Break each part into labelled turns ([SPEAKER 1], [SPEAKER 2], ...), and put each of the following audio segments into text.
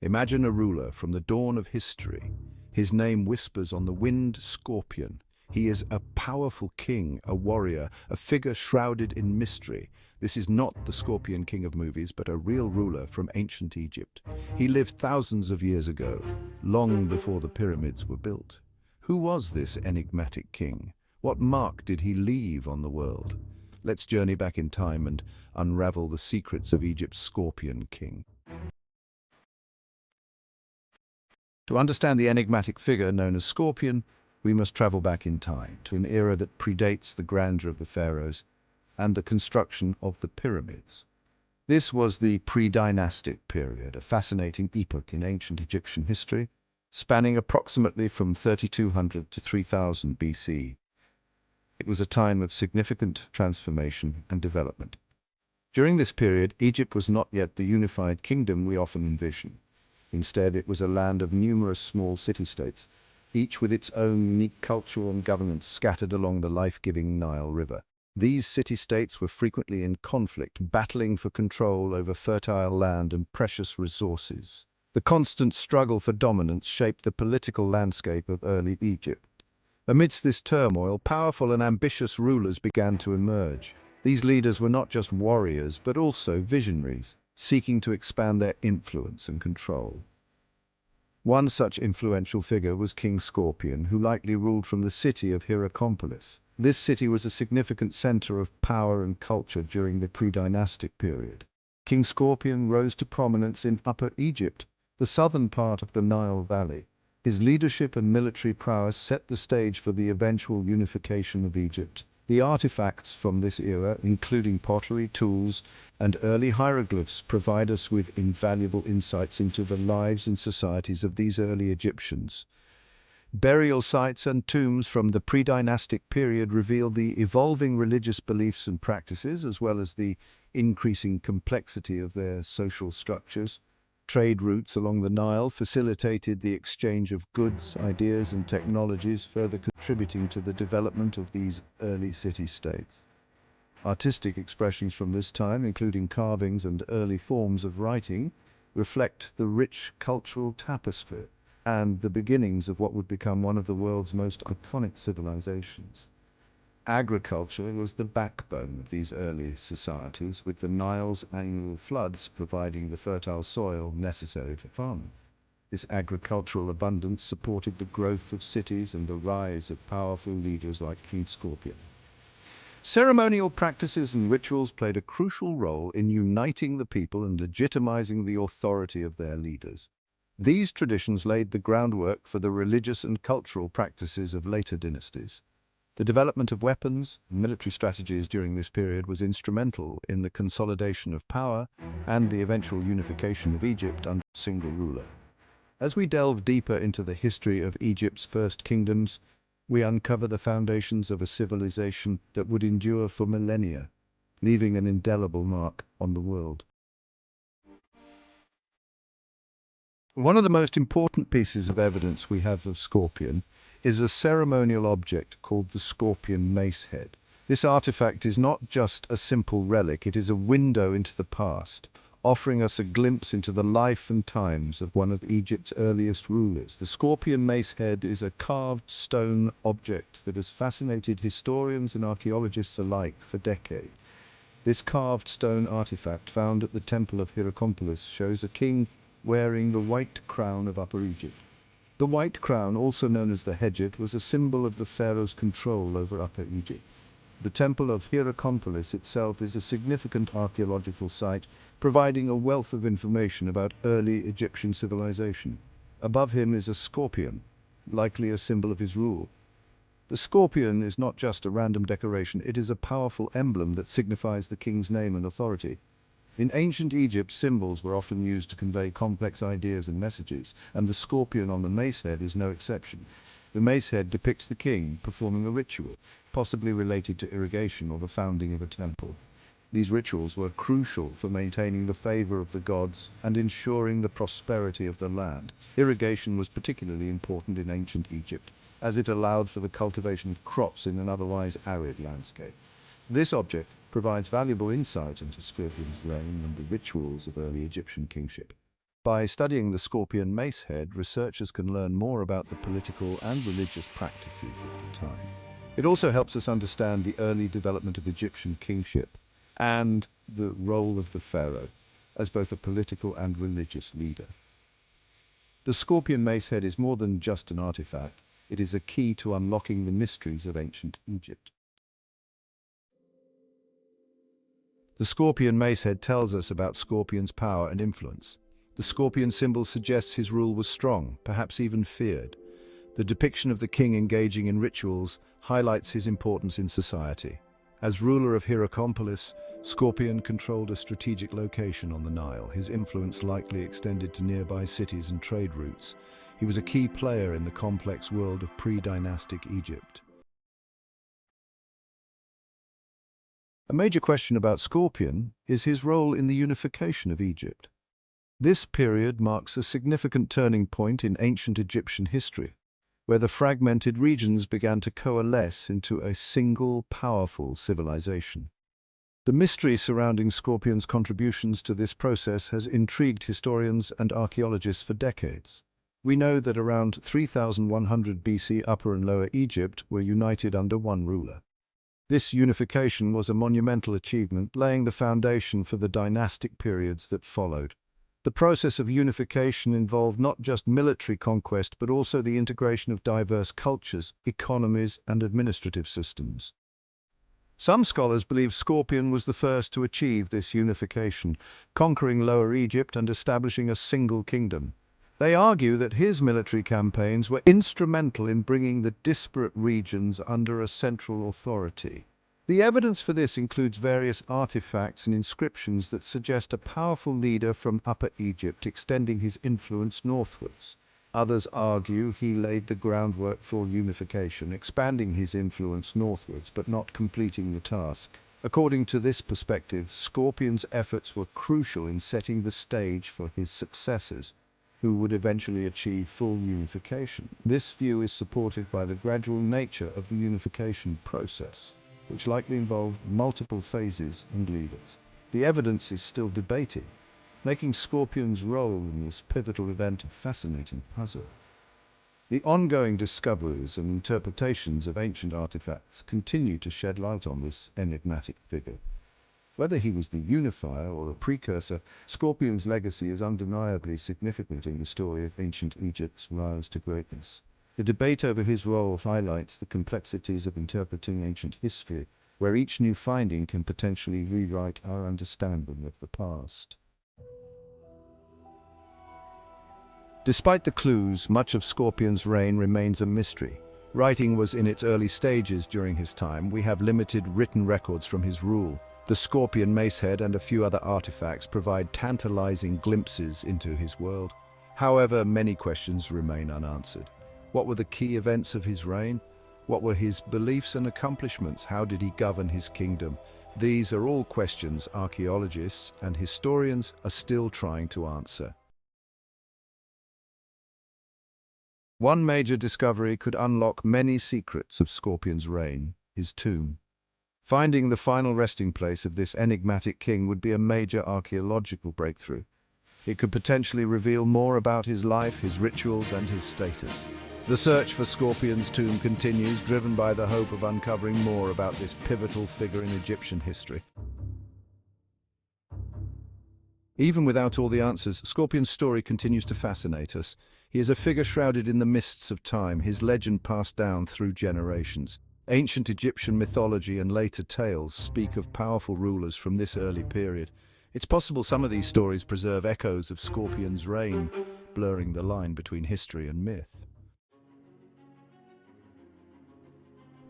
[SPEAKER 1] Imagine a ruler from the dawn of history. His name whispers on the wind scorpion. He is a powerful king, a warrior, a figure shrouded in mystery. This is not the Scorpion King of movies, but a real ruler from ancient Egypt. He lived thousands of years ago, long before the pyramids were built. Who was this enigmatic king? What mark did he leave on the world? Let's journey back in time and unravel the secrets of Egypt's Scorpion King. To understand the enigmatic figure known as Scorpion, we must travel back in time to an era that predates the grandeur of the pharaohs and the construction of the pyramids. This was the pre-dynastic period, a fascinating epoch in ancient Egyptian history, spanning approximately from 3200 to 3000 BC. It was a time of significant transformation and development. During this period, Egypt was not yet the unified kingdom we often envision. Instead, it was a land of numerous small city-states, each with its own unique culture and governance scattered along the life-giving Nile River. These city-states were frequently in conflict, battling for control over fertile land and precious resources. The constant struggle for dominance shaped the political landscape of early Egypt. Amidst this turmoil, powerful and ambitious rulers began to emerge. These leaders were not just warriors, but also visionaries, seeking to expand their influence and control. One such influential figure was King Scorpion, who likely ruled from the city of Hierakonpolis. This city was a significant center of power and culture during the pre-dynastic period. King Scorpion rose to prominence in Upper Egypt, the southern part of the Nile Valley. His leadership and military prowess set the stage for the eventual unification of Egypt. The artifacts from this era, including pottery, tools, and early hieroglyphs, provide us with invaluable insights into the lives and societies of these early Egyptians. Burial sites and tombs from the pre-dynastic period reveal the evolving religious beliefs and practices, as well as the increasing complexity of their social structures. Trade routes along the Nile facilitated the exchange of goods, ideas, and technologies, further contributing to the development of these early city-states. Artistic expressions from this time, including carvings and early forms of writing, reflect the rich cultural tapestry and the beginnings of what would become one of the world's most iconic civilizations. Agriculture was the backbone of these early societies, with the Nile's annual floods providing the fertile soil necessary for farming. This agricultural abundance supported the growth of cities and the rise of powerful leaders like King Scorpion. Ceremonial practices and rituals played a crucial role in uniting the people and legitimizing the authority of their leaders. These traditions laid the groundwork for the religious and cultural practices of later dynasties. The development of weapons and military strategies during this period was instrumental in the consolidation of power and the eventual unification of Egypt under a single ruler. As we delve deeper into the history of Egypt's first kingdoms, we uncover the foundations of a civilization that would endure for millennia, leaving an indelible mark on the world. One of the most important pieces of evidence we have of Scorpion is a ceremonial object called the Scorpion mace head. This artifact is not just a simple relic, it is a window into the past, offering us a glimpse into the life and times of one of Egypt's earliest rulers. The Scorpion mace head is a carved stone object that has fascinated historians and archaeologists alike for decades. This carved stone artifact found at the Temple of Hierakonpolis shows a king wearing the white crown of Upper Egypt. The white crown, also known as the Hedjit, was a symbol of the pharaoh's control over Upper Egypt. The Temple of Hierakonpolis itself is a significant archaeological site, providing a wealth of information about early Egyptian civilization. Above him is a scorpion, likely a symbol of his rule. The scorpion is not just a random decoration, it is a powerful emblem that signifies the king's name and authority. In ancient Egypt, symbols were often used to convey complex ideas and messages, and the scorpion on the mace head is no exception. The mace head depicts the king performing a ritual, possibly related to irrigation or the founding of a temple. These rituals were crucial for maintaining the favor of the gods and ensuring the prosperity of the land. Irrigation was particularly important in ancient Egypt, as it allowed for the cultivation of crops in an otherwise arid landscape. This object provides valuable insight into Scorpion's reign and the rituals of early Egyptian kingship. By studying the scorpion mace head, researchers can learn more about the political and religious practices of the time. It also helps us understand the early development of Egyptian kingship and the role of the pharaoh as both a political and religious leader. The scorpion mace head is more than just an artifact. It is a key to unlocking the mysteries of ancient Egypt. The scorpion mace head tells us about Scorpion's power and influence. The scorpion symbol suggests his rule was strong, perhaps even feared. The depiction of the king engaging in rituals highlights his importance in society. As ruler of Hierakonpolis, Scorpion controlled a strategic location on the Nile. His influence likely extended to nearby cities and trade routes. He was a key player in the complex world of pre-dynastic Egypt. A major question about Scorpion is his role in the unification of Egypt. This period marks a significant turning point in ancient Egyptian history, where the fragmented regions began to coalesce into a single, powerful civilization. The mystery surrounding Scorpion's contributions to this process has intrigued historians and archaeologists for decades. We know that around 3100 BC Upper and Lower Egypt were united under one ruler. This unification was a monumental achievement, laying the foundation for the dynastic periods that followed. The process of unification involved not just military conquest, but also the integration of diverse cultures, economies, and administrative systems. Some scholars believe Scorpion was the first to achieve this unification, conquering Lower Egypt and establishing a single kingdom. They argue that his military campaigns were instrumental in bringing the disparate regions under a central authority. The evidence for this includes various artifacts and inscriptions that suggest a powerful leader from Upper Egypt extending his influence northwards. Others argue he laid the groundwork for unification, expanding his influence northwards but not completing the task. According to this perspective, Scorpion's efforts were crucial in setting the stage for his successors, who would eventually achieve full unification. This view is supported by the gradual nature of the unification process, which likely involved multiple phases and leaders. The evidence is still debated, making Scorpion's role in this pivotal event a fascinating puzzle. The ongoing discoveries and interpretations of ancient artifacts continue to shed light on this enigmatic figure. Whether he was the unifier or a precursor, Scorpion's legacy is undeniably significant in the story of ancient Egypt's rise to greatness. The debate over his role highlights the complexities of interpreting ancient history, where each new finding can potentially rewrite our understanding of the past. Despite the clues, much of Scorpion's reign remains a mystery. Writing was in its early stages during his time. We have limited written records from his rule. The Scorpion macehead and a few other artifacts provide tantalizing glimpses into his world. However, many questions remain unanswered. What were the key events of his reign? What were his beliefs and accomplishments? How did he govern his kingdom? These are all questions archaeologists and historians are still trying to answer. One major discovery could unlock many secrets of Scorpion's reign: his tomb. Finding the final resting place of this enigmatic king would be a major archaeological breakthrough. It could potentially reveal more about his life, his rituals, and his status. The search for Scorpion's tomb continues, driven by the hope of uncovering more about this pivotal figure in Egyptian history. Even without all the answers, Scorpion's story continues to fascinate us. He is a figure shrouded in the mists of time, his legend passed down through generations. Ancient Egyptian mythology and later tales speak of powerful rulers from this early period. It's possible some of these stories preserve echoes of Scorpion's reign, blurring the line between history and myth.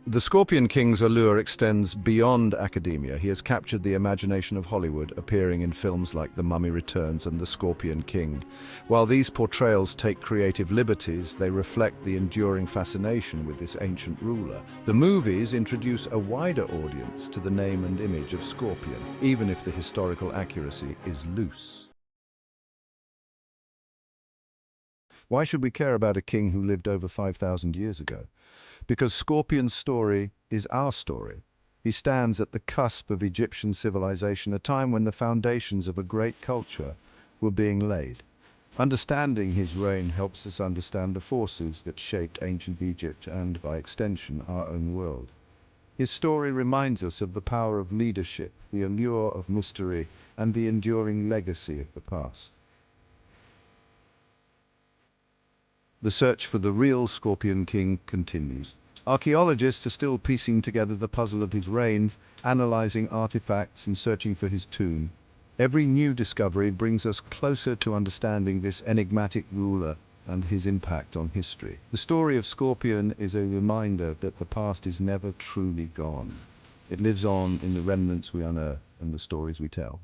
[SPEAKER 1] The Scorpion King's allure extends beyond academia. He has captured the imagination of Hollywood, appearing in films like The Mummy Returns and The Scorpion King. While these portrayals take creative liberties, they reflect the enduring fascination with this ancient ruler. The movies introduce a wider audience to the name and image of Scorpion, even if the historical accuracy is loose. Why should we care about a king who lived over 5,000 years ago? Because Scorpion's story is our story. He stands at the cusp of Egyptian civilization, a time when the foundations of a great culture were being laid. Understanding his reign helps us understand the forces that shaped ancient Egypt and, by extension, our own world. His story reminds us of the power of leadership, the allure of mystery, and the enduring legacy of the past. The search for the real Scorpion King continues. Archaeologists are still piecing together the puzzle of his reign, analyzing artifacts and searching for his tomb. Every new discovery brings us closer to understanding this enigmatic ruler and his impact on history. The story of Scorpion is a reminder that the past is never truly gone. It lives on in the remnants we unearth and the stories we tell.